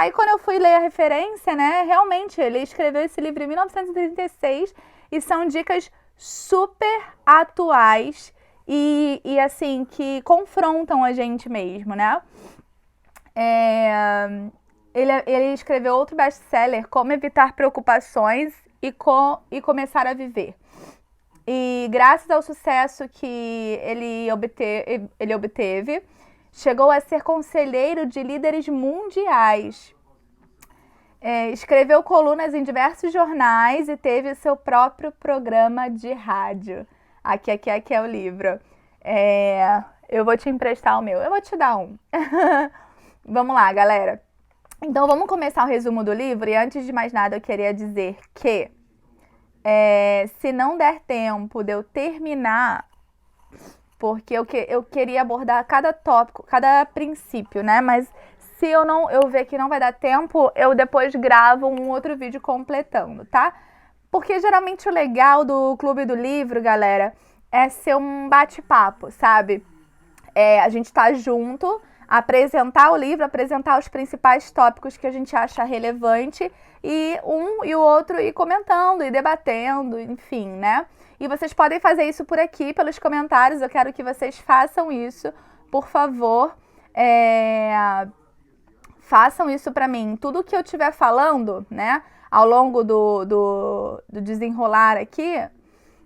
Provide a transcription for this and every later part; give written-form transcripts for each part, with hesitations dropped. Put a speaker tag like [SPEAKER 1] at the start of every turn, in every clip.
[SPEAKER 1] Aí quando eu fui ler a referência, né, realmente ele escreveu esse livro em 1936 e são dicas super atuais e assim, que confrontam a gente mesmo, né? Ele escreveu outro best-seller, Como Evitar Preocupações e Começar a Viver. E graças ao sucesso que ele obteve, chegou a ser conselheiro de líderes mundiais. Escreveu colunas em diversos jornais e teve o seu próprio programa de rádio. Aqui é o livro. Eu vou te emprestar o meu. Eu vou te dar um. Vamos lá, galera. Então, vamos começar o resumo do livro. E antes de mais nada, eu queria dizer que se não der tempo de eu terminar, porque eu queria abordar cada tópico, cada princípio, né? Mas se eu ver que não vai dar tempo, eu depois gravo um outro vídeo completando, tá? Porque geralmente o legal do Clube do Livro, galera, é ser um bate-papo, sabe? A gente tá junto, apresentar o livro, apresentar os principais tópicos que a gente acha relevante e um e o outro ir comentando e debatendo, enfim, né? E vocês podem fazer isso por aqui, pelos comentários. Eu quero que vocês façam isso, por favor. Façam isso pra mim. Tudo que eu estiver falando, né, ao longo do desenrolar aqui,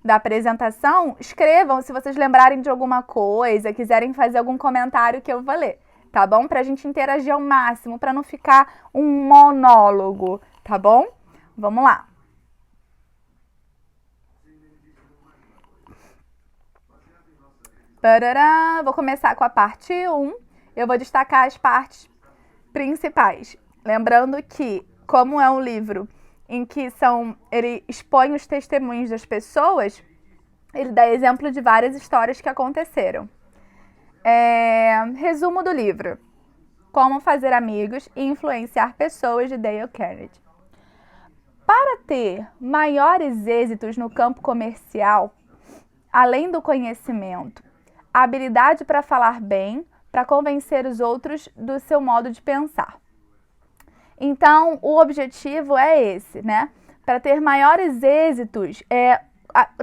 [SPEAKER 1] da apresentação, escrevam se vocês lembrarem de alguma coisa, quiserem fazer algum comentário que eu vou ler, tá bom? Pra gente interagir ao máximo, pra não ficar um monólogo, tá bom? Vamos lá. Vou começar com a parte 1. Eu vou destacar as partes principais. Lembrando que, como é um livro em que ele expõe os testemunhos das pessoas, ele dá exemplo de várias histórias que aconteceram. Resumo do livro. Como fazer amigos e influenciar pessoas, de Dale Carnegie. Para ter maiores êxitos no campo comercial, além do conhecimento, a habilidade para falar bem, para convencer os outros do seu modo de pensar. Então, o objetivo é esse, né? Para ter maiores êxitos,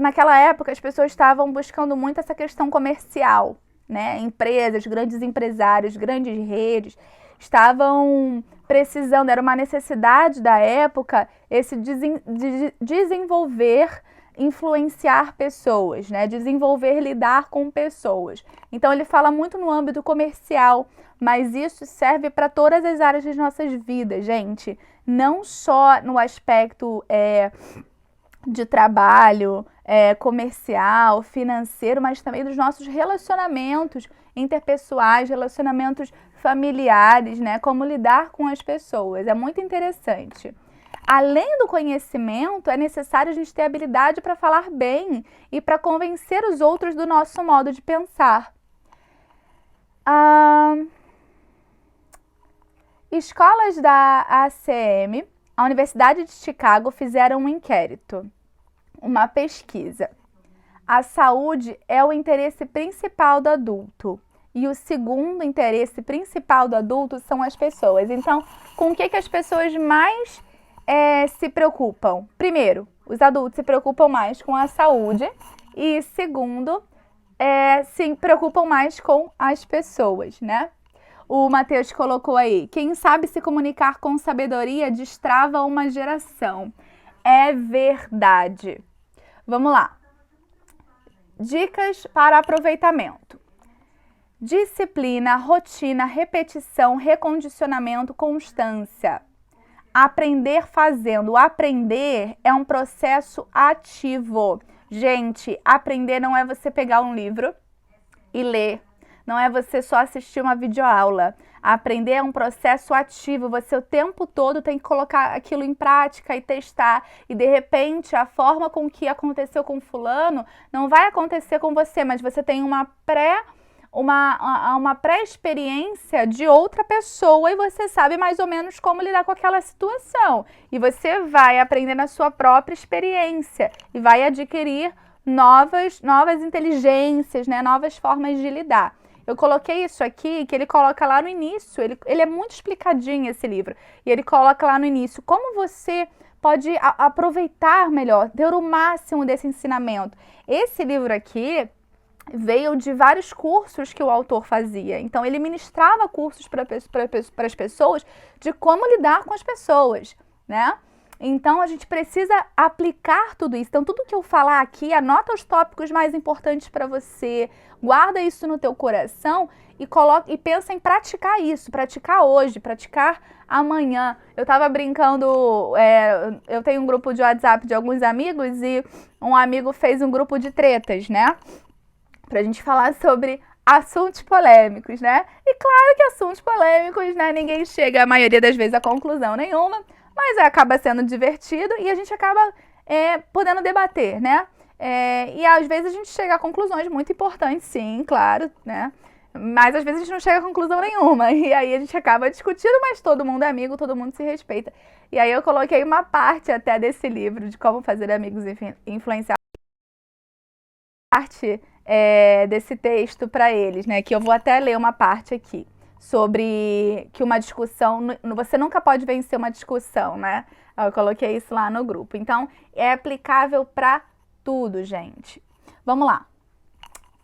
[SPEAKER 1] naquela época as pessoas estavam buscando muito essa questão comercial, né? Empresas, grandes empresários, grandes redes estavam precisando, era uma necessidade da época, desenvolver, influenciar pessoas, né? Desenvolver, lidar com pessoas. Então ele fala muito no âmbito comercial, mas isso serve para todas as áreas das nossas vidas, gente. Não só no aspecto de trabalho, comercial, financeiro, mas também dos nossos relacionamentos interpessoais, relacionamentos familiares, né? Como lidar com as pessoas. É muito interessante. Além do conhecimento, é necessário a gente ter habilidade para falar bem e para convencer os outros do nosso modo de pensar. Escolas da ACM, a Universidade de Chicago, fizeram um inquérito, uma pesquisa. A saúde é o interesse principal do adulto e o segundo interesse principal do adulto são as pessoas. Então, com o que as pessoas mais se preocupam? Primeiro, os adultos se preocupam mais com a saúde e segundo, se preocupam mais com as pessoas, né? O Matheus colocou aí, quem sabe se comunicar com sabedoria destrava uma geração. É verdade. Vamos lá. Dicas para aproveitamento. Disciplina, rotina, repetição, recondicionamento, constância. Aprender fazendo. O aprender é um processo ativo. Gente, aprender não é você pegar um livro e ler. Não é você só assistir uma videoaula. Aprender é um processo ativo. Você o tempo todo tem que colocar aquilo em prática e testar. E de repente, a forma com que aconteceu com fulano não vai acontecer com você, mas você tem uma pré-experiência de outra pessoa e você sabe mais ou menos como lidar com aquela situação. E você vai aprender na sua própria experiência e vai adquirir novas inteligências, né? Novas formas de lidar. Eu coloquei isso aqui, que ele coloca lá no início, ele é muito explicadinho esse livro, e ele coloca lá no início como você pode aproveitar melhor, ter o máximo desse ensinamento. Esse livro aqui veio de vários cursos que o autor fazia. Então, ele ministrava cursos para as pessoas de como lidar com as pessoas, né? Então, a gente precisa aplicar tudo isso. Então, tudo que eu falar aqui, anota os tópicos mais importantes para você, guarda isso no teu coração e pensa em praticar isso, praticar hoje, praticar amanhã. Eu tava brincando, eu tenho um grupo de WhatsApp de alguns amigos e um amigo fez um grupo de tretas, né? Pra gente falar sobre assuntos polêmicos, né? E claro que assuntos polêmicos, né? Ninguém chega, a maioria das vezes, a conclusão nenhuma, mas acaba sendo divertido e a gente acaba podendo debater, né? E às vezes a gente chega a conclusões muito importantes, sim, claro, né? Mas às vezes a gente não chega a conclusão nenhuma. E aí a gente acaba discutindo, mas todo mundo é amigo, todo mundo se respeita. E aí eu coloquei uma parte até desse livro de como fazer amigos influenciar. Parte desse texto para eles, né? Que eu vou até ler uma parte aqui sobre que uma discussão, você nunca pode vencer uma discussão, né? Eu coloquei isso lá no grupo. Então, é aplicável para tudo, gente. Vamos lá.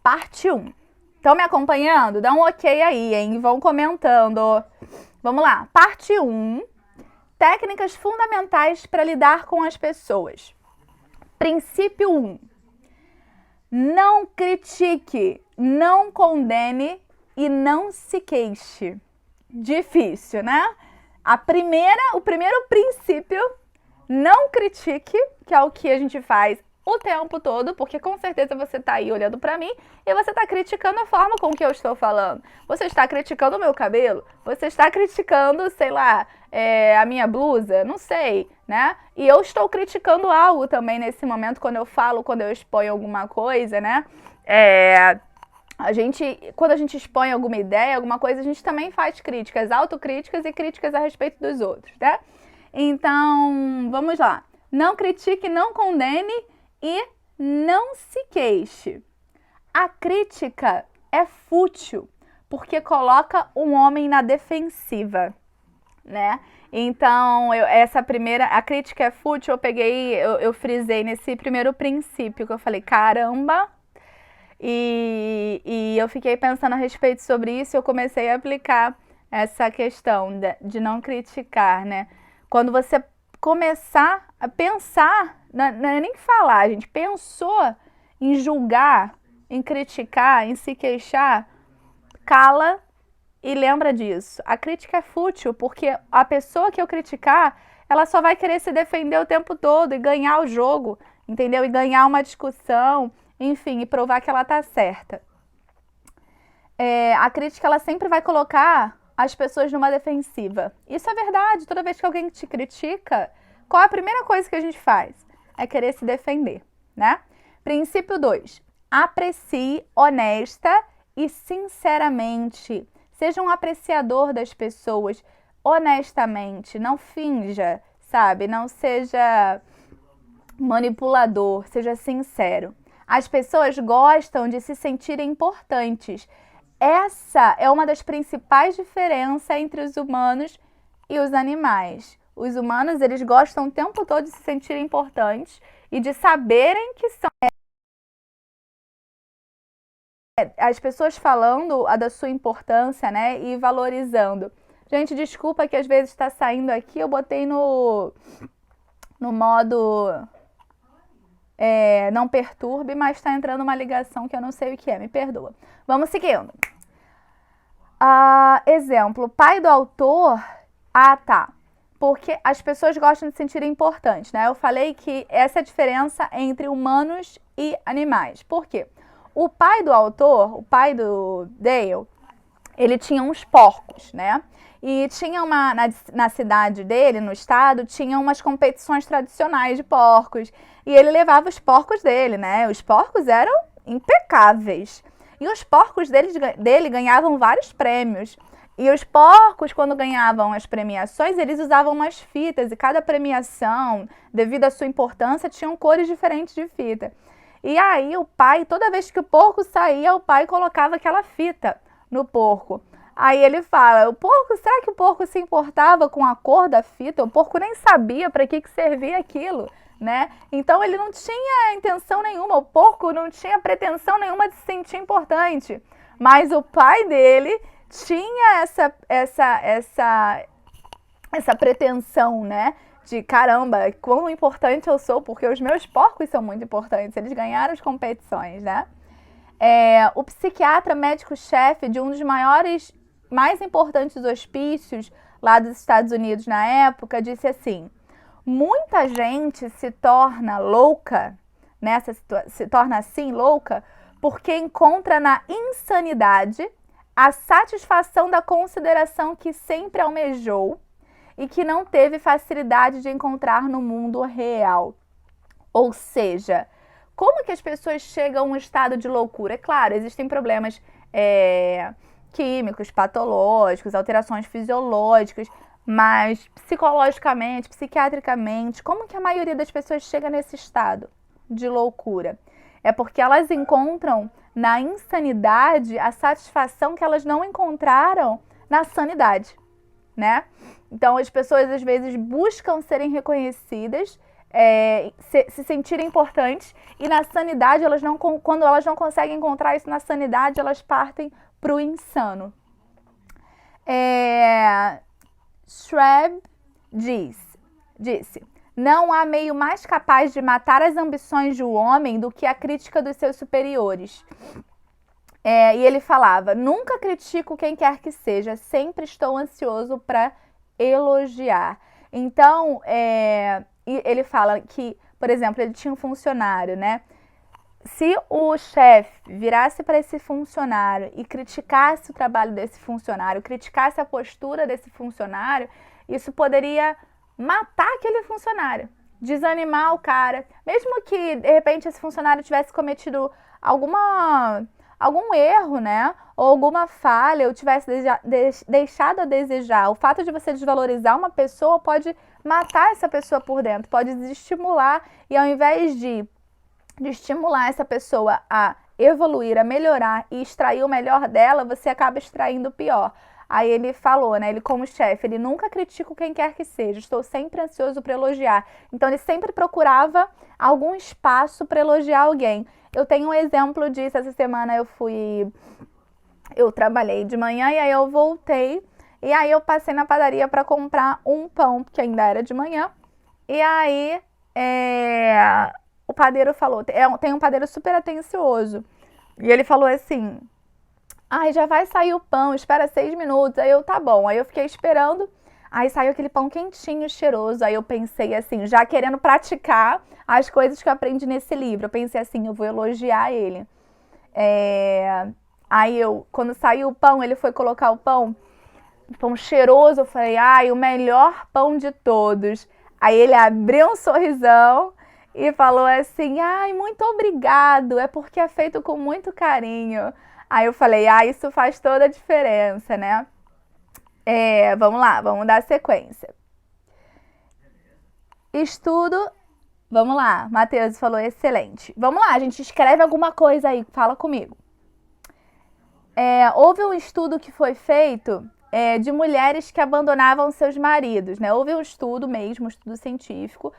[SPEAKER 1] Parte 1. Estão me acompanhando? Dá um ok aí, hein? Vão comentando. Vamos lá. Parte 1. Técnicas fundamentais para lidar com as pessoas. Princípio 1. Não critique, não condene e não se queixe. Difícil, né? O primeiro princípio, não critique, que é o que a gente faz o tempo todo, porque com certeza você está aí olhando para mim e você está criticando a forma com que eu estou falando. Você está criticando o meu cabelo, você está criticando, sei lá, a minha blusa, não sei, né? E eu estou criticando algo também nesse momento quando eu falo, quando eu exponho alguma coisa, né? Quando a gente expõe alguma ideia, alguma coisa, a gente também faz críticas, autocríticas e críticas a respeito dos outros, né? Então, vamos lá. Não critique, não condene e não se queixe. A crítica é fútil, porque coloca um homem na defensiva, né? Então, a crítica é fútil, eu frisei nesse primeiro princípio que eu falei, caramba, e eu fiquei pensando a respeito sobre isso e eu comecei a aplicar essa questão de não criticar, né? Quando você começar a pensar, não é nem falar, a gente pensou em julgar, em criticar, em se queixar, cala e lembra disso. A crítica é fútil, porque a pessoa que eu criticar, ela só vai querer se defender o tempo todo e ganhar o jogo, entendeu? E ganhar uma discussão, enfim, e provar que ela tá certa. A crítica, ela sempre vai colocar as pessoas numa defensiva. Isso é verdade. Toda vez que alguém te critica, qual é a primeira coisa que a gente faz? É querer se defender, né? Princípio 2. Aprecie honesta e sinceramente. Seja um apreciador das pessoas honestamente. Não finja, sabe? Não seja manipulador, seja sincero. As pessoas gostam de se sentirem importantes. Essa é uma das principais diferenças entre os humanos e os animais. Os humanos, eles gostam o tempo todo de se sentirem importantes e de saberem que são. As pessoas falando da sua importância, né, e valorizando. Gente, desculpa que às vezes está saindo aqui, eu botei no modo não perturbe, mas está entrando uma ligação que eu não sei o que é, me perdoa. Vamos seguindo. Exemplo, pai do autor. Tá. Porque as pessoas gostam de se sentir importantes, né? Eu falei que essa é a diferença entre humanos e animais. Por quê? O pai do autor, o pai do Dale, ele tinha uns porcos, né? E tinha na cidade dele, no estado, tinha umas competições tradicionais de porcos. E ele levava os porcos dele, né? Os porcos eram impecáveis. E os porcos dele ganhavam vários prêmios. E os porcos, quando ganhavam as premiações, eles usavam umas fitas. E cada premiação, devido à sua importância, tinham cores diferentes de fita. E aí o pai, toda vez que o porco saía, o pai colocava aquela fita no porco. Aí ele fala, o porco, será que o porco se importava com a cor da fita? O porco nem sabia para que servia aquilo, né? Então ele não tinha intenção nenhuma, o porco não tinha pretensão nenhuma de se sentir importante. Mas o pai dele tinha essa pretensão, né? De caramba, quão importante eu sou, porque os meus porcos são muito importantes, eles ganharam as competições, né? O psiquiatra médico-chefe de um dos mais importantes hospícios lá dos Estados Unidos na época disse assim: muita gente se torna louca, se torna assim louca, porque encontra na insanidade a satisfação da consideração que sempre almejou e que não teve facilidade de encontrar no mundo real. Ou seja, como que as pessoas chegam a um estado de loucura? É claro, existem problemas químicos, patológicos, alterações fisiológicas, mas psicologicamente, psiquiatricamente, como que a maioria das pessoas chega nesse estado de loucura? É porque elas encontram na insanidade a satisfação que elas não encontraram na sanidade, né? Então as pessoas às vezes buscam serem reconhecidas, se sentirem importantes, e na sanidade, quando elas não conseguem encontrar isso na sanidade, elas partem para o insano. Schwab disse, não há meio mais capaz de matar as ambições do homem do que a crítica dos seus superiores. E ele falava, nunca critico quem quer que seja, sempre estou ansioso para elogiar. Então, ele fala que, por exemplo, ele tinha um funcionário, né? Se o chefe virasse para esse funcionário e criticasse o trabalho desse funcionário, criticasse a postura desse funcionário, isso poderia matar aquele funcionário, desanimar o cara. Mesmo que, de repente, esse funcionário tivesse cometido algum erro, né? Ou alguma falha, ou tivesse deixado a desejar. O fato de você desvalorizar uma pessoa pode matar essa pessoa por dentro, pode desestimular, e ao invés de estimular essa pessoa a evoluir, a melhorar e extrair o melhor dela, você acaba extraindo o pior. Aí ele falou, né? Ele como chefe, ele nunca critica quem quer que seja, estou sempre ansioso para elogiar. Então ele sempre procurava algum espaço para elogiar alguém. Eu tenho um exemplo disso. Essa semana eu trabalhei de manhã e aí eu voltei e aí eu passei na padaria para comprar um pão, porque ainda era de manhã. E aí o padeiro falou, tem um padeiro super atencioso, e ele falou assim, ai, já vai sair o pão, espera 6 minutos. Aí eu, tá bom. Aí eu fiquei esperando, aí saiu aquele pão quentinho, cheiroso. Aí eu pensei assim, já querendo praticar as coisas que eu aprendi nesse livro, eu pensei assim, eu vou elogiar ele. Aí quando saiu o pão, ele foi colocar o pão cheiroso, eu falei, ai, o melhor pão de todos. Aí ele abriu um sorrisão e falou assim, ai, muito obrigado, é porque é feito com muito carinho. Aí eu falei, isso faz toda a diferença, né? Vamos lá, vamos dar sequência. Estudo, vamos lá, Matheus falou excelente. Vamos lá, a gente escreve alguma coisa aí, fala comigo. Houve um estudo que foi feito de mulheres que abandonavam seus maridos, né? Houve um estudo mesmo, um estudo científico,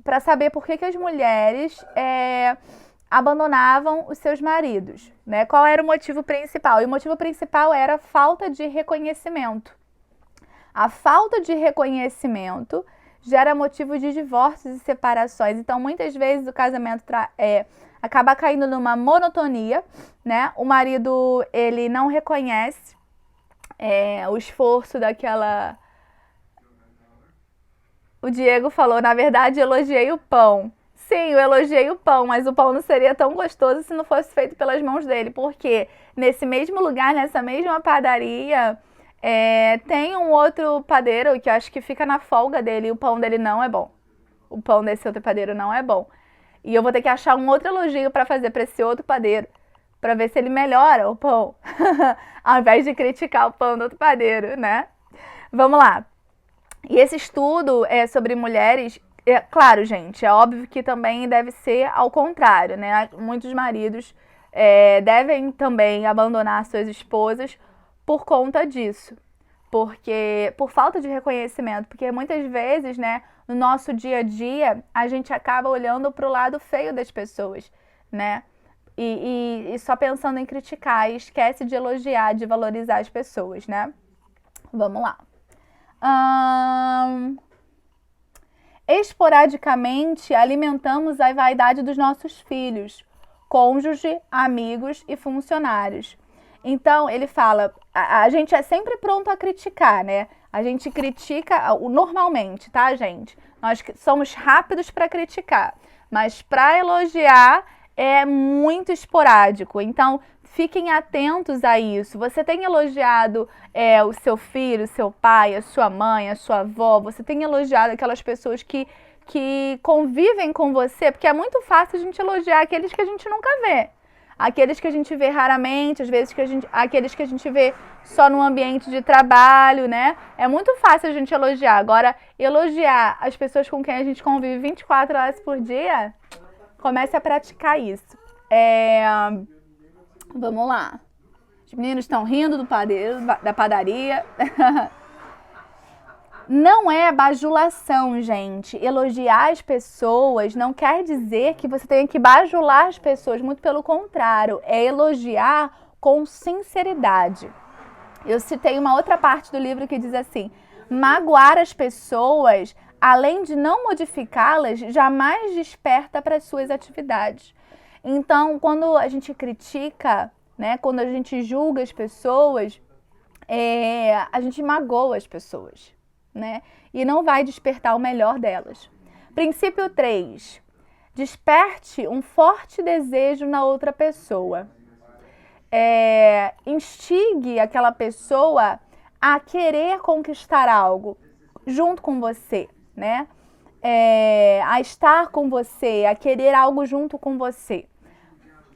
[SPEAKER 1] para saber por que as mulheres abandonavam os seus maridos, né? Qual era o motivo principal? E o motivo principal era a falta de reconhecimento. A falta de reconhecimento gera motivo de divórcios e separações. Então, muitas vezes o casamento acaba caindo numa monotonia, né? O marido, ele não reconhece o esforço daquela... O Diego falou, na verdade, elogiei o pão. Sim, eu elogiei o pão, mas o pão não seria tão gostoso se não fosse feito pelas mãos dele. Porque nesse mesmo lugar, nessa mesma padaria, tem um outro padeiro que eu acho que fica na folga dele e o pão dele não é bom. O pão desse outro padeiro não é bom. E eu vou ter que achar um outro elogio para fazer para esse outro padeiro, para ver se ele melhora o pão, ao invés de criticar o pão do outro padeiro, né? Vamos lá. E esse estudo sobre mulheres, claro, gente, é óbvio que também deve ser ao contrário, né? Muitos maridos devem também abandonar suas esposas por conta disso. Porque, por falta de reconhecimento, porque muitas vezes, né, no nosso dia a dia, a gente acaba olhando para o lado feio das pessoas, né? E só pensando em criticar e esquece de elogiar, de valorizar as pessoas, né? Vamos lá. Esporadicamente alimentamos a vaidade dos nossos filhos, cônjuge, amigos e funcionários. Então, ele fala, a gente é sempre pronto a criticar, né? A gente critica normalmente, tá, gente? Nós somos rápidos para criticar, mas para elogiar é muito esporádico. Então, fiquem atentos a isso. Você tem elogiado o seu filho, o seu pai, a sua mãe, a sua avó? Você tem elogiado aquelas pessoas que convivem com você? Porque é muito fácil a gente elogiar aqueles que a gente nunca vê. Aqueles que a gente vê raramente, às vezes aqueles que a gente vê só no ambiente de trabalho, né? É muito fácil a gente elogiar. Agora, elogiar as pessoas com quem a gente convive 24 horas por dia, comece a praticar isso. Vamos lá. Os meninos estão rindo do padeiro, da padaria. Não é bajulação, gente. Elogiar as pessoas não quer dizer que você tenha que bajular as pessoas. Muito pelo contrário. É elogiar com sinceridade. Eu citei uma outra parte do livro que diz assim: magoar as pessoas, além de não modificá-las, jamais desperta para as suas atividades. Então, quando a gente critica, né, quando a gente julga as pessoas, a gente magoa as pessoas, né? E não vai despertar o melhor delas. Princípio 3. Desperte um forte desejo na outra pessoa. Instigue aquela pessoa a querer conquistar algo junto com você, né? A estar com você, a querer algo junto com você.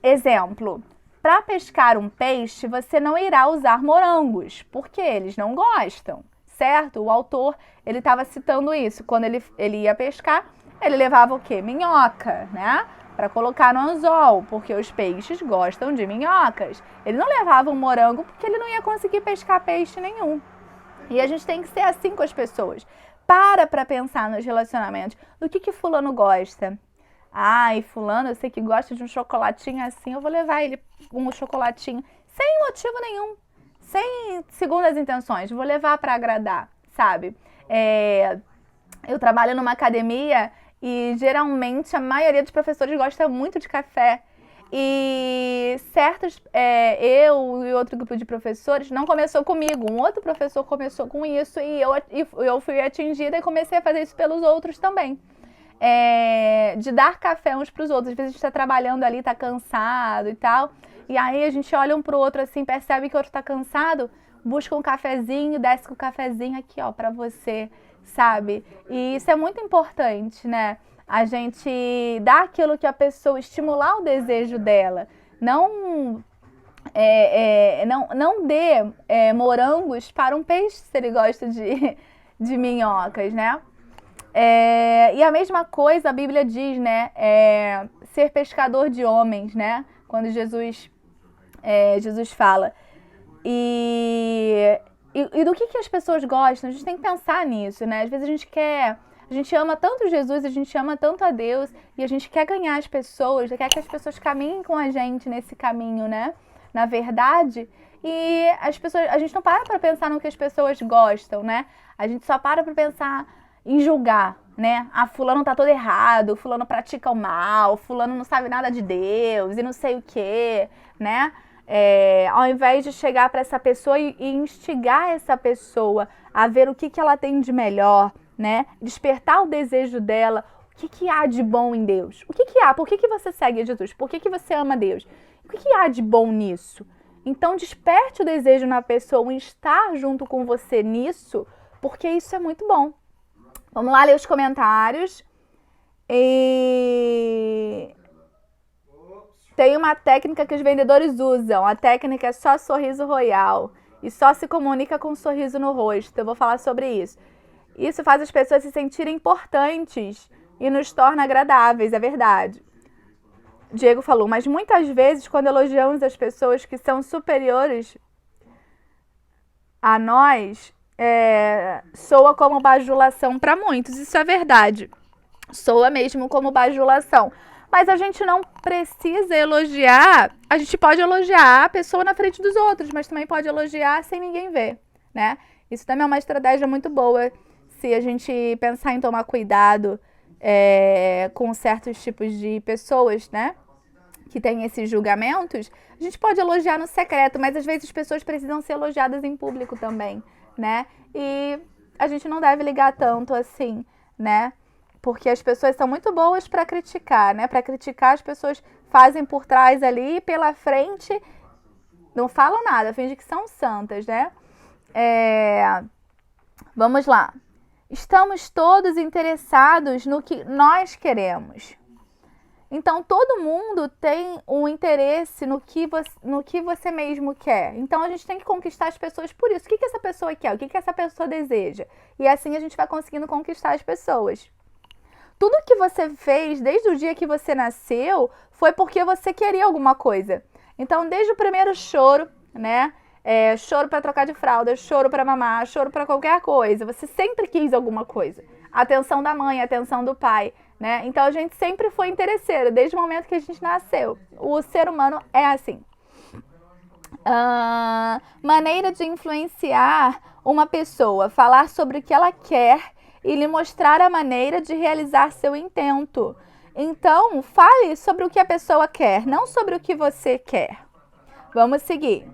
[SPEAKER 1] Exemplo, para pescar um peixe, você não irá usar morangos, porque eles não gostam, certo? O autor, ele estava citando isso. Quando ele ia pescar, ele levava o quê? Minhoca, né? Para colocar no anzol, porque os peixes gostam de minhocas. Ele não levava um morango porque ele não ia conseguir pescar peixe nenhum. E a gente tem que ser assim com as pessoas. Para pensar nos relacionamentos. Do que fulano gosta? Ai, fulano, eu sei que gosta de um chocolatinho assim, eu vou levar ele um chocolatinho sem motivo nenhum, sem segundas intenções, vou levar para agradar, sabe? Eu trabalho numa academia e geralmente a maioria dos professores gosta muito de café. E certos, eu e outro grupo de professores, não começou comigo, um outro professor começou com isso e eu fui atingida e comecei a fazer isso pelos outros também. De dar café uns para os outros. Às vezes a gente está trabalhando ali, está cansado e tal, e aí a gente olha um para o outro assim, percebe que o outro está cansado, busca um cafezinho, desce com o cafezinho aqui, ó, para você, sabe? E isso é muito importante, né? A gente dar aquilo que a pessoa, estimular o desejo dela. Não dê morangos para um peixe se ele gosta de minhocas, né? E a mesma coisa a Bíblia diz, né? Ser pescador de homens, né? Quando Jesus fala. E do que as pessoas gostam? A gente tem que pensar nisso, né? Às vezes a gente ama tanto Jesus, a gente ama tanto a Deus e a gente quer ganhar as pessoas, quer que as pessoas caminhem com a gente nesse caminho, né? Na verdade, e a gente não para pensar no que as pessoas gostam, né? A gente só para pensar em julgar, né? Fulano tá todo errado, fulano pratica o mal, fulano não sabe nada de Deus e não sei o quê, né? Ao invés de chegar para essa pessoa e instigar essa pessoa a ver o que ela tem de melhor, né? Despertar o desejo dela, o que há de bom em Deus? O que há? Por que você segue Jesus? Por que você ama Deus? O que há de bom nisso? Então desperte o desejo na pessoa em estar junto com você nisso, porque isso é muito bom. Vamos lá ler os comentários. Tem uma técnica que os vendedores usam. A técnica é só sorriso royal. E só se comunica com um sorriso no rosto. Eu vou falar sobre isso. Isso faz as pessoas se sentirem importantes e nos torna agradáveis, é verdade. Diego falou, mas muitas vezes quando elogiamos as pessoas que são superiores, a nós soa como bajulação para muitos. Isso é verdade. Soa mesmo como bajulação. Mas a gente não precisa elogiar. A gente pode elogiar a pessoa na frente dos outros, mas também pode elogiar sem ninguém ver, né? Isso também é uma estratégia muito boa se a gente pensar em tomar cuidado com certos tipos de pessoas, né? Que tem esses julgamentos. A gente pode elogiar no secreto, mas às vezes as pessoas precisam ser elogiadas em público também, né? E a gente não deve ligar tanto assim, né? Porque as pessoas são muito boas para criticar, né? Para criticar, as pessoas fazem por trás ali e pela frente não falam nada, fingem que são santas, né? Vamos lá. Estamos todos interessados no que nós queremos. Então, todo mundo tem um interesse no que você mesmo quer. Então, a gente tem que conquistar as pessoas por isso. O que essa pessoa quer? O que essa pessoa deseja? E assim a gente vai conseguindo conquistar as pessoas. Tudo que você fez desde o dia que você nasceu foi porque você queria alguma coisa. Então, desde o primeiro choro, né? Choro para trocar de fralda, choro para mamar, choro para qualquer coisa. Você sempre quis alguma coisa. Atenção da mãe, atenção do pai, né? Então, a gente sempre foi interesseiro, desde o momento que a gente nasceu. O ser humano é assim. Maneira de influenciar uma pessoa, falar sobre o que ela quer e lhe mostrar a maneira de realizar seu intento. Então, fale sobre o que a pessoa quer, não sobre o que você quer. Vamos seguir.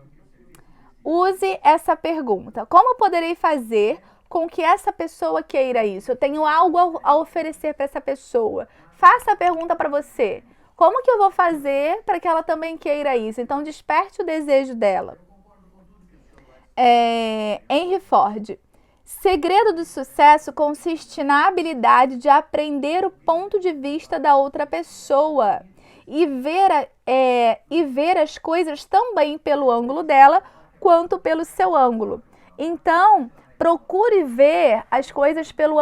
[SPEAKER 1] Use essa pergunta. Como poderei fazer com que essa pessoa queira isso? Eu tenho algo a oferecer para essa pessoa. Faça a pergunta para você. Como que eu vou fazer para que ela também queira isso? Então, desperte o desejo dela. Henry Ford. Segredo do sucesso consiste na habilidade de aprender o ponto de vista da outra pessoa e ver as coisas também pelo ângulo dela quanto pelo seu ângulo. Então, procure ver as coisas pelo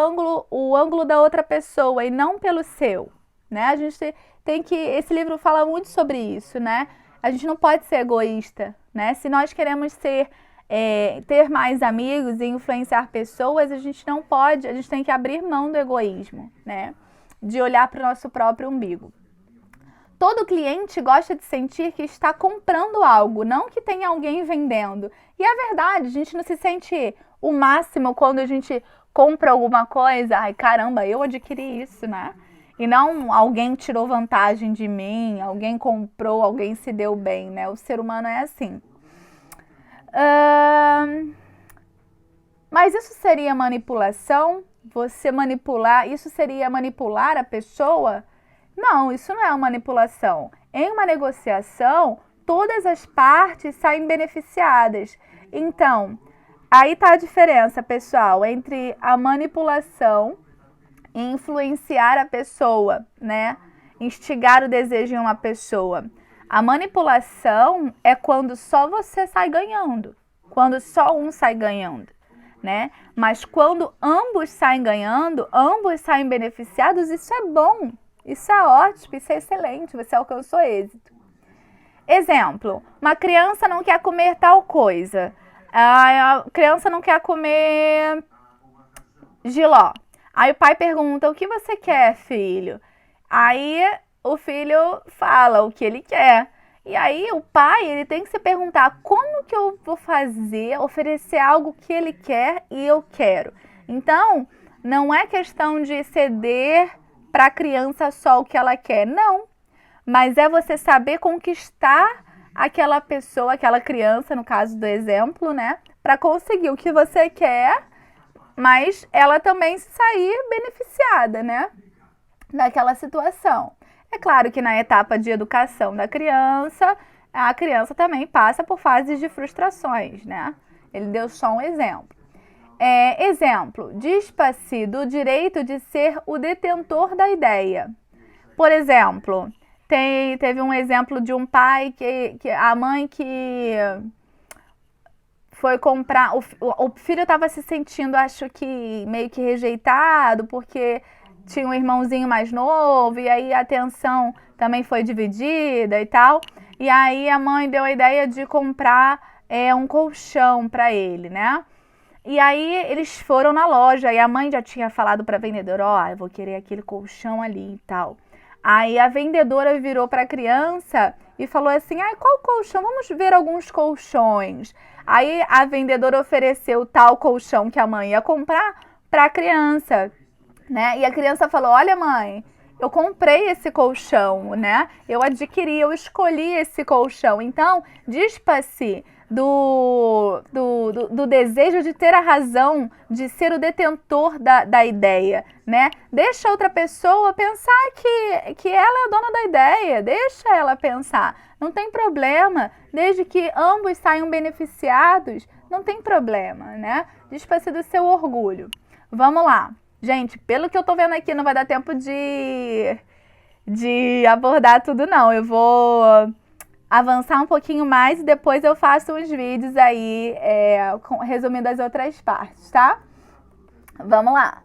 [SPEAKER 1] o ângulo da outra pessoa e não pelo seu, né? A gente tem que... Esse livro fala muito sobre isso, né? A gente não pode ser egoísta, né? Se nós queremos ter mais amigos e influenciar pessoas, a gente não pode, a gente tem que abrir mão do egoísmo, né? De olhar para o nosso próprio umbigo. Todo cliente gosta de sentir que está comprando algo, não que tem alguém vendendo. E é verdade, a gente não se sente o máximo quando a gente compra alguma coisa. Ai, caramba, eu adquiri isso, né? E não alguém tirou vantagem de mim, alguém comprou, alguém se deu bem, né? O ser humano é assim. Mas isso seria manipulação? Você manipular, isso seria manipular a pessoa? Não, isso não é uma manipulação. Em uma negociação, todas as partes saem beneficiadas. Então, aí está a diferença, pessoal, entre a manipulação e influenciar a pessoa, né? Instigar o desejo em uma pessoa. A manipulação é quando só você sai ganhando, quando só um sai ganhando, né? Mas quando ambos saem ganhando, ambos saem beneficiados, isso é bom. Isso é ótimo, isso é excelente, você alcançou êxito. Exemplo, uma criança não quer comer tal coisa. A criança não quer comer jiló. Aí o pai pergunta, o que você quer, filho? Aí o filho fala o que ele quer. E aí o pai, ele tem que se perguntar, como que eu vou fazer, oferecer algo que ele quer e eu quero? Então, não é questão de ceder para a criança só o que ela quer, não. Mas é você saber conquistar aquela pessoa, aquela criança, no caso do exemplo, né? Para conseguir o que você quer, mas ela também sair beneficiada, né? Daquela situação. É claro que na etapa de educação da criança, a criança também passa por fases de frustrações, né? Ele deu só um exemplo. Exemplo, dispa-se do direito de ser o detentor da ideia. Por exemplo, teve um exemplo de um pai que a mãe que foi comprar, o filho estava se sentindo, acho que meio que rejeitado, porque tinha um irmãozinho mais novo, e aí a atenção também foi dividida e tal. E aí a mãe deu a ideia de comprar um colchão para ele, né? E aí eles foram na loja e a mãe já tinha falado para a vendedora, ó, eu vou querer aquele colchão ali e tal. Aí a vendedora virou para a criança e falou assim, qual colchão? Vamos ver alguns colchões. Aí a vendedora ofereceu tal colchão que a mãe ia comprar para a criança, né? E a criança falou, olha mãe, eu comprei esse colchão, né? Eu adquiri, eu escolhi esse colchão. Então, despa-se do desejo de ter a razão, de ser o detentor da ideia, né? Deixa outra pessoa pensar que ela é a dona da ideia, deixa ela pensar, não tem problema, desde que ambos saiam beneficiados, não tem problema, né? Despa-se do seu orgulho. Vamos lá. Gente, pelo que eu tô vendo aqui, não vai dar tempo de abordar tudo, não. Eu vou avançar um pouquinho mais e depois eu faço uns vídeos aí resumindo as outras partes, tá? Vamos lá.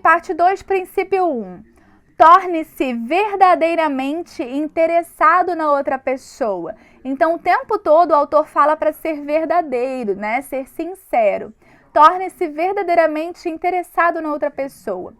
[SPEAKER 1] Parte 2, princípio 1. Torne-se verdadeiramente interessado na outra pessoa. Então, o tempo todo o autor fala para ser verdadeiro, né? Ser sincero. Torne-se verdadeiramente interessado na outra pessoa.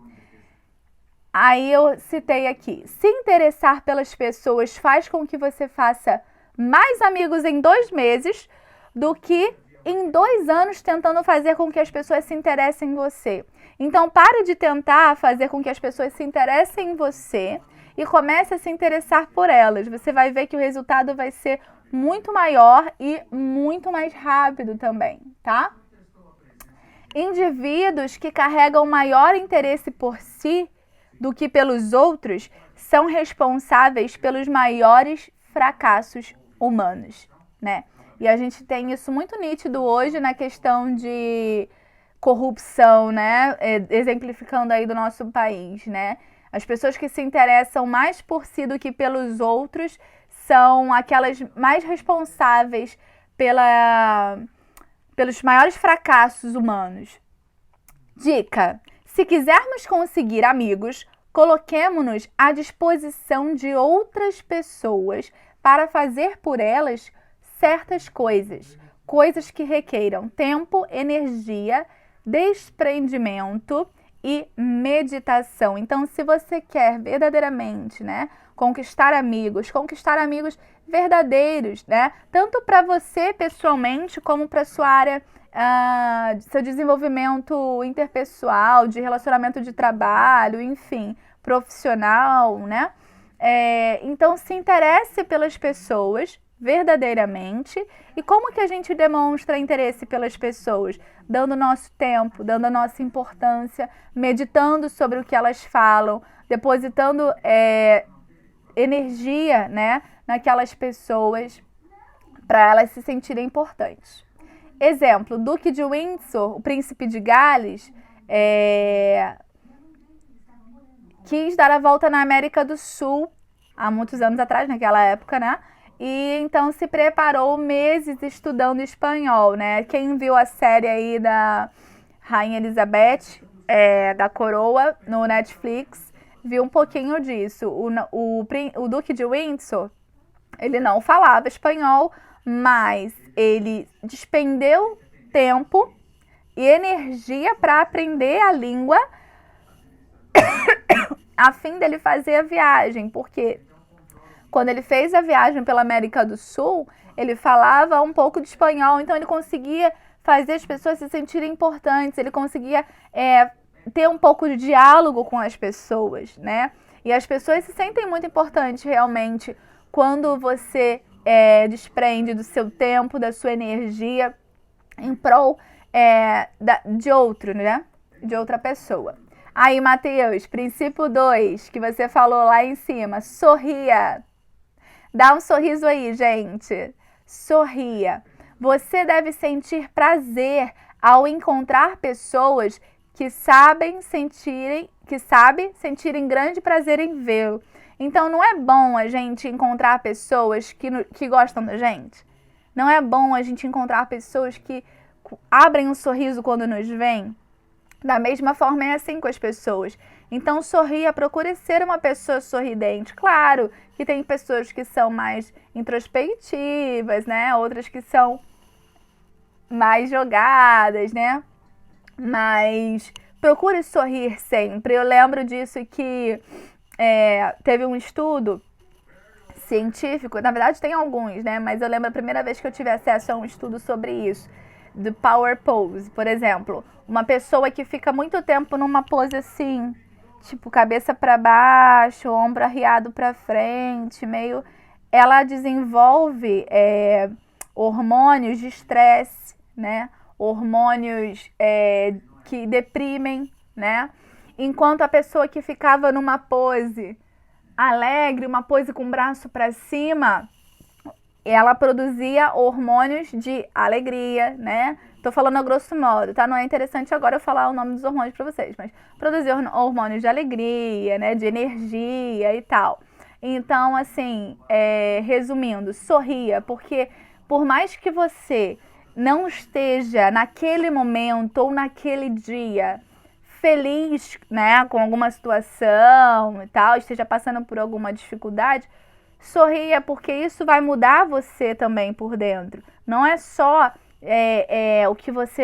[SPEAKER 1] Aí eu citei aqui, se interessar pelas pessoas faz com que você faça mais amigos em 2 meses do que em 2 anos tentando fazer com que as pessoas se interessem em você. Então pare de tentar fazer com que as pessoas se interessem em você e comece a se interessar por elas. Você vai ver que o resultado vai ser muito maior e muito mais rápido também, tá? Indivíduos que carregam maior interesse por si do que pelos outros são responsáveis pelos maiores fracassos humanos, né? E a gente tem isso muito nítido hoje na questão de corrupção, né? Exemplificando aí do nosso país, né? As pessoas que se interessam mais por si do que pelos outros são aquelas mais responsáveis pelos maiores fracassos humanos. Dica: se quisermos conseguir amigos, coloquemo-nos à disposição de outras pessoas para fazer por elas certas coisas. Coisas que requeiram tempo, energia, desprendimento e meditação. Então, se você quer verdadeiramente, né, conquistar amigos verdadeiros, né, tanto para você pessoalmente como para sua área, seu desenvolvimento interpessoal, de relacionamento de trabalho, enfim, profissional, né? Então, se interesse pelas pessoas verdadeiramente. E como que a gente demonstra interesse pelas pessoas? Dando nosso tempo, dando a nossa importância, meditando sobre o que elas falam, depositando energia, né, naquelas pessoas para elas se sentirem importantes. Exemplo, Duque de Windsor, o príncipe de Gales, quis dar a volta na América do Sul há muitos anos atrás, naquela época, né? E então se preparou meses estudando espanhol, né? Quem viu a série aí da Rainha Elizabeth, da Coroa, no Netflix, viu um pouquinho disso. O Duque de Windsor, ele não falava espanhol, mas ele despendeu tempo e energia para aprender a língua a fim dele fazer a viagem, porque quando ele fez a viagem pela América do Sul, ele falava um pouco de espanhol, então ele conseguia fazer as pessoas se sentirem importantes, ele conseguia ter um pouco de diálogo com as pessoas, né? E as pessoas se sentem muito importantes realmente quando você desprende do seu tempo, da sua energia em prol de outro, né? De outra pessoa. Aí, Matheus, princípio 2, que você falou lá em cima, sorria. Dá um sorriso aí, gente. Sorria. Você deve sentir prazer ao encontrar pessoas que sabem sentirem grande prazer em vê-lo. Então, não é bom a gente encontrar pessoas que gostam da gente? Não é bom a gente encontrar pessoas que abrem um sorriso quando nos veem? Da mesma forma é assim com as pessoas. Então sorria, procure ser uma pessoa sorridente. Claro que tem pessoas que são mais introspectivas, né? Outras que são mais jogadas, né? Mas procure sorrir sempre. Eu lembro disso que teve um estudo científico, na verdade tem alguns, né? Mas eu lembro a primeira vez que eu tive acesso a um estudo sobre isso, do Power Pose, por exemplo. Uma pessoa que fica muito tempo numa pose assim, tipo cabeça para baixo, ombro arriado para frente, meio... Ela desenvolve hormônios de estresse, né? Hormônios que deprimem, né? Enquanto a pessoa que ficava numa pose alegre, uma pose com o braço para cima, ela produzia hormônios de alegria, né? Tô falando a grosso modo, tá? Não é interessante agora eu falar o nome dos hormônios para vocês, mas produzia hormônios de alegria, né? De energia e tal. Então, assim, resumindo, sorria, porque por mais que você não esteja naquele momento ou naquele dia feliz, né, com alguma situação e tal, esteja passando por alguma dificuldade, sorria, porque isso vai mudar você também por dentro. Não é só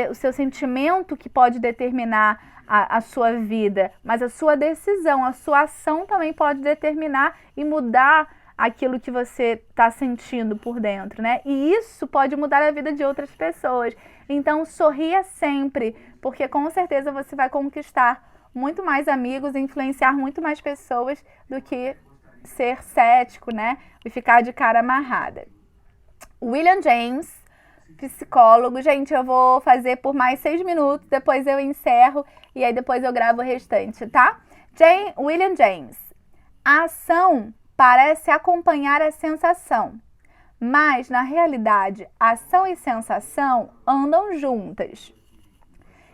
[SPEAKER 1] o seu sentimento que pode determinar a sua vida, mas a sua decisão, a sua ação também pode determinar e mudar aquilo que você está sentindo por dentro, né? E isso pode mudar a vida de outras pessoas. Então, sorria sempre, porque com certeza você vai conquistar muito mais amigos, influenciar muito mais pessoas do que ser cético, né? E ficar de cara amarrada. William James, psicólogo. Gente, eu vou fazer por mais 6 minutos, depois eu encerro e aí depois eu gravo o restante, tá? William James. A ação parece acompanhar a sensação, mas na realidade, ação e sensação andam juntas.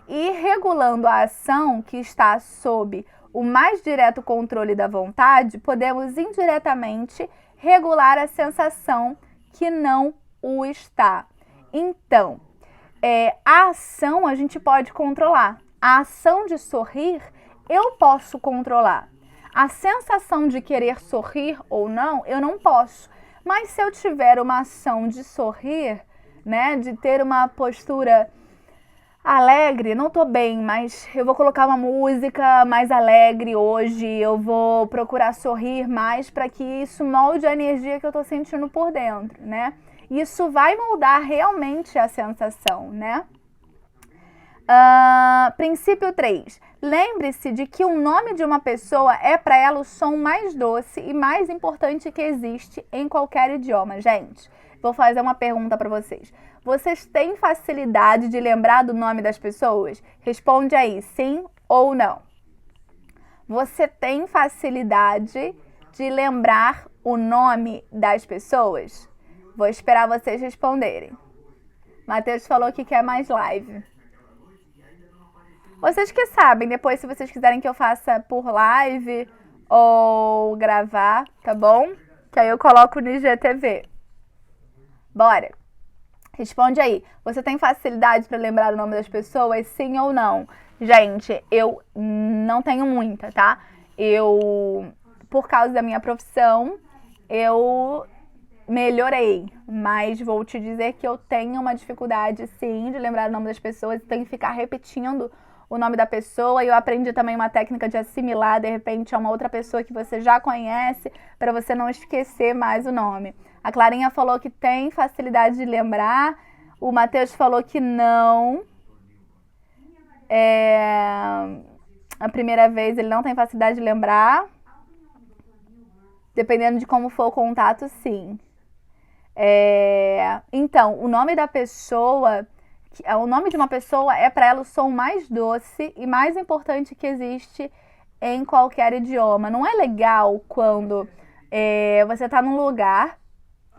[SPEAKER 1] E regulando a ação que está sob o mais direto controle da vontade, podemos indiretamente regular a sensação que não o está. Então, a ação a gente pode controlar. A ação de sorrir eu posso controlar. A sensação de querer sorrir ou não, eu não posso. Mas se eu tiver uma ação de sorrir, né, de ter uma postura alegre, não tô bem, mas eu vou colocar uma música mais alegre hoje, eu vou procurar sorrir mais para que isso molde a energia que eu tô sentindo por dentro, né? Isso vai moldar realmente a sensação, né? Princípio 3. Lembre-se de que o nome de uma pessoa é para ela o som mais doce e mais importante que existe em qualquer idioma. Gente, vou fazer uma pergunta para vocês. Vocês têm facilidade de lembrar do nome das pessoas? Responde aí, sim ou não. Você tem facilidade de lembrar o nome das pessoas? Vou esperar vocês responderem. Matheus falou que quer mais live. Vocês que sabem, depois se vocês quiserem que eu faça por live ou gravar, tá bom? Que aí eu coloco no IGTV. Bora! Responde aí. Você tem facilidade para lembrar o nome das pessoas, sim ou não? Gente, eu não tenho muita, tá? Por causa da minha profissão, eu melhorei, mas vou te dizer que eu tenho uma dificuldade, sim, de lembrar o nome das pessoas, tenho que ficar repetindo o nome da pessoa, e eu aprendi também uma técnica de assimilar, de repente, a uma outra pessoa que você já conhece, para você não esquecer mais o nome. A Clarinha falou que tem facilidade de lembrar, o Matheus falou que não. A primeira vez ele não tem facilidade de lembrar. Dependendo de como for o contato, sim. Então, o nome da pessoa... O nome de uma pessoa é para ela o som mais doce e mais importante que existe em qualquer idioma. Não é legal quando você está num lugar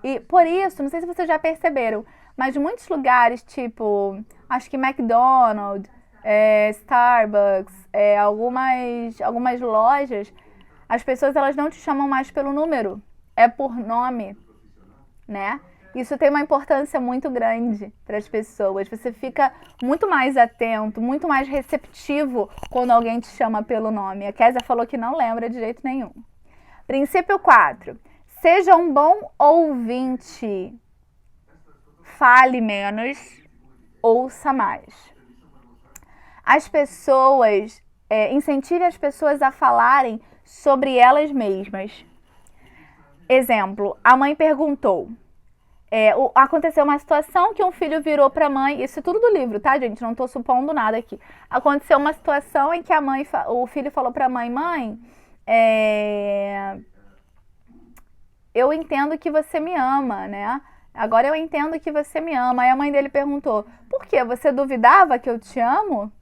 [SPEAKER 1] e, por isso, não sei se vocês já perceberam, mas muitos lugares, tipo, acho que McDonald's, Starbucks, algumas lojas, as pessoas elas não te chamam mais pelo número, é por nome, né? Isso tem uma importância muito grande para as pessoas. Você fica muito mais atento, muito mais receptivo quando alguém te chama pelo nome. A Kézia falou que não lembra de jeito nenhum. Princípio 4. Seja um bom ouvinte. Fale menos, ouça mais. As pessoas, incentive as pessoas a falarem sobre elas mesmas. Exemplo, a mãe perguntou. Aconteceu uma situação que um filho virou para a mãe, isso é tudo do livro, tá, gente? Não estou supondo nada aqui. Aconteceu uma situação em que o filho falou para a mãe, eu entendo que você me ama, né? Agora eu entendo que você me ama. Aí a mãe dele perguntou, por quê? Você duvidava que eu te amo?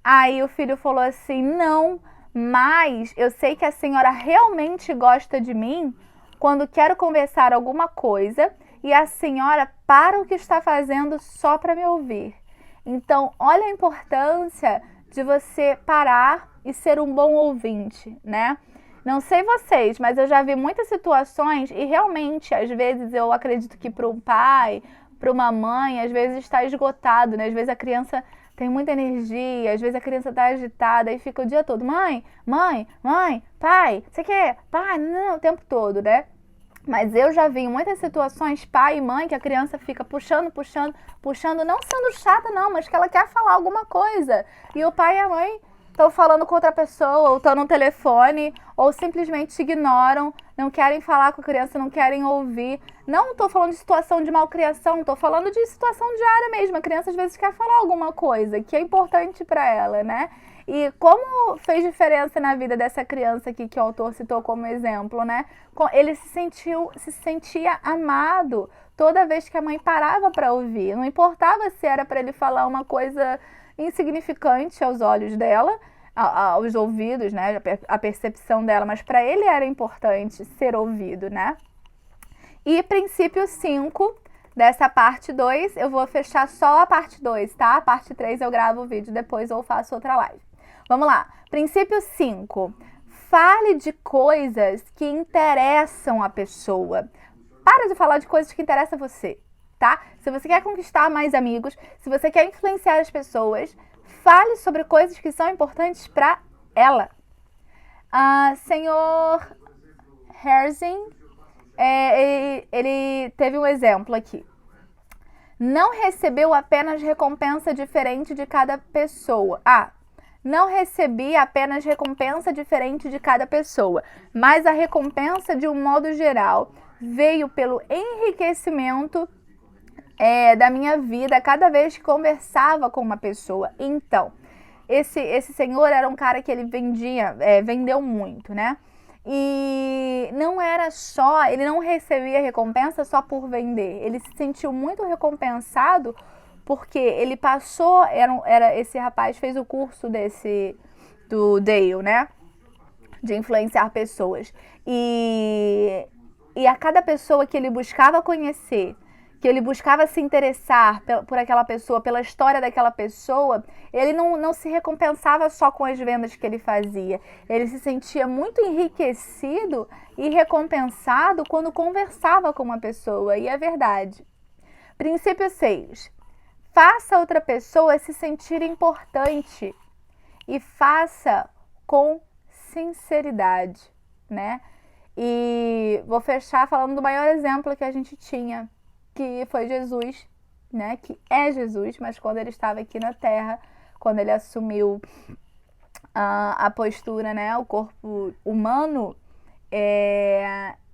[SPEAKER 1] Aí o filho falou assim, não, mas eu sei que a senhora realmente gosta de mim quando quero conversar alguma coisa e a senhora para o que está fazendo só para me ouvir. Então, olha a importância de você parar e ser um bom ouvinte, né? Não sei vocês, mas eu já vi muitas situações e realmente, às vezes, eu acredito que para um pai, para uma mãe, às vezes está esgotado, né? Às vezes a criança tem muita energia, às vezes a criança está agitada e fica o dia todo, mãe, pai, você quer? Pai, não, o tempo todo, né? Mas eu já vi em muitas situações, pai e mãe, que a criança fica puxando, não sendo chata não, mas que ela quer falar alguma coisa. E o pai e a mãe estão falando com outra pessoa, ou estão no telefone, ou simplesmente te ignoram, não querem falar com a criança, não querem ouvir. Não estou falando de situação de malcriação, estou falando de situação diária mesmo. A criança às vezes quer falar alguma coisa que é importante para ela, né? E como fez diferença na vida dessa criança aqui que o autor citou como exemplo, né? Ele se sentia amado toda vez que a mãe parava para ouvir. Não importava se era para ele falar uma coisa insignificante aos olhos dela, aos ouvidos, né? A percepção dela, mas para ele era importante ser ouvido, né? E princípio 5 dessa parte 2, eu vou fechar só a parte 2, tá? A parte 3 eu gravo o vídeo depois ou faço outra live. Vamos lá. Princípio 5. Fale de coisas que interessam a pessoa. Para de falar de coisas que interessam a você, tá? Se você quer conquistar mais amigos, se você quer influenciar as pessoas, fale sobre coisas que são importantes para ela. Senhor Herzing, ele teve um exemplo aqui. Não recebeu apenas recompensa diferente de cada pessoa. Não recebi apenas recompensa diferente de cada pessoa, mas a recompensa, de um modo geral, veio pelo enriquecimento da minha vida cada vez que conversava com uma pessoa. Então, esse senhor era um cara que ele vendeu muito, né? E não era só, ele não recebia recompensa só por vender, ele se sentiu muito recompensado porque ele passou, esse rapaz fez o curso do Dale, né? De influenciar pessoas. E a cada pessoa que ele buscava conhecer, que ele buscava se interessar por aquela pessoa, pela história daquela pessoa, ele não se recompensava só com as vendas que ele fazia. Ele se sentia muito enriquecido e recompensado quando conversava com uma pessoa. E é verdade. Princípio 6. Faça outra pessoa se sentir importante e faça com sinceridade, né? E vou fechar falando do maior exemplo que a gente tinha, que foi Jesus, né? Que é Jesus, mas quando ele estava aqui na Terra, quando ele assumiu a postura, né? O corpo humano,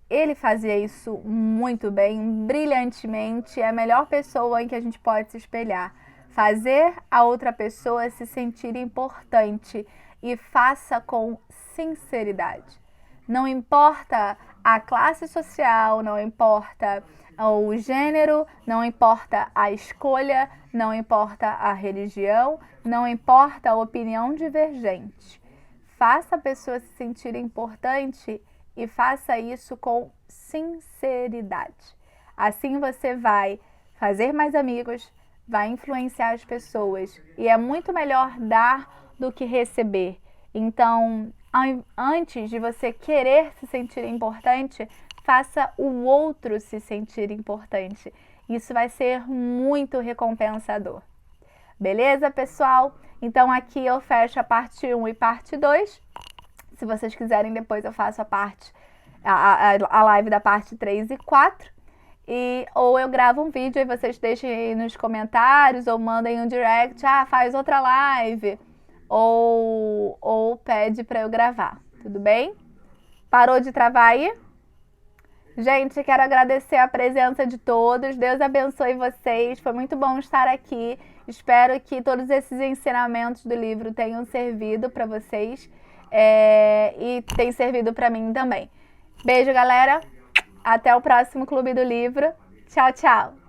[SPEAKER 1] ele fazia isso muito bem, brilhantemente. É a melhor pessoa em que a gente pode se espelhar. Fazer a outra pessoa se sentir importante e faça com sinceridade. Não importa a classe social, não importa o gênero, não importa a escolha, não importa a religião, não importa a opinião divergente. Faça a pessoa se sentir importante e faça isso com sinceridade. Assim você vai fazer mais amigos, vai influenciar as pessoas. E é muito melhor dar do que receber. Então, antes de você querer se sentir importante, faça o outro se sentir importante. Isso vai ser muito recompensador. Beleza, pessoal? Então aqui eu fecho a parte 1 e parte 2. Se vocês quiserem, depois eu faço a live da parte 3 e 4. Ou eu gravo um vídeo e vocês deixem aí nos comentários ou mandem um direct, faz outra live. Ou pede para eu gravar, tudo bem? Parou de travar aí? Gente, quero agradecer a presença de todos. Deus abençoe vocês. Foi muito bom estar aqui. Espero que todos esses ensinamentos do livro tenham servido para vocês e tem servido para mim também. Beijo, galera. Até o próximo Clube do Livro. Tchau, tchau.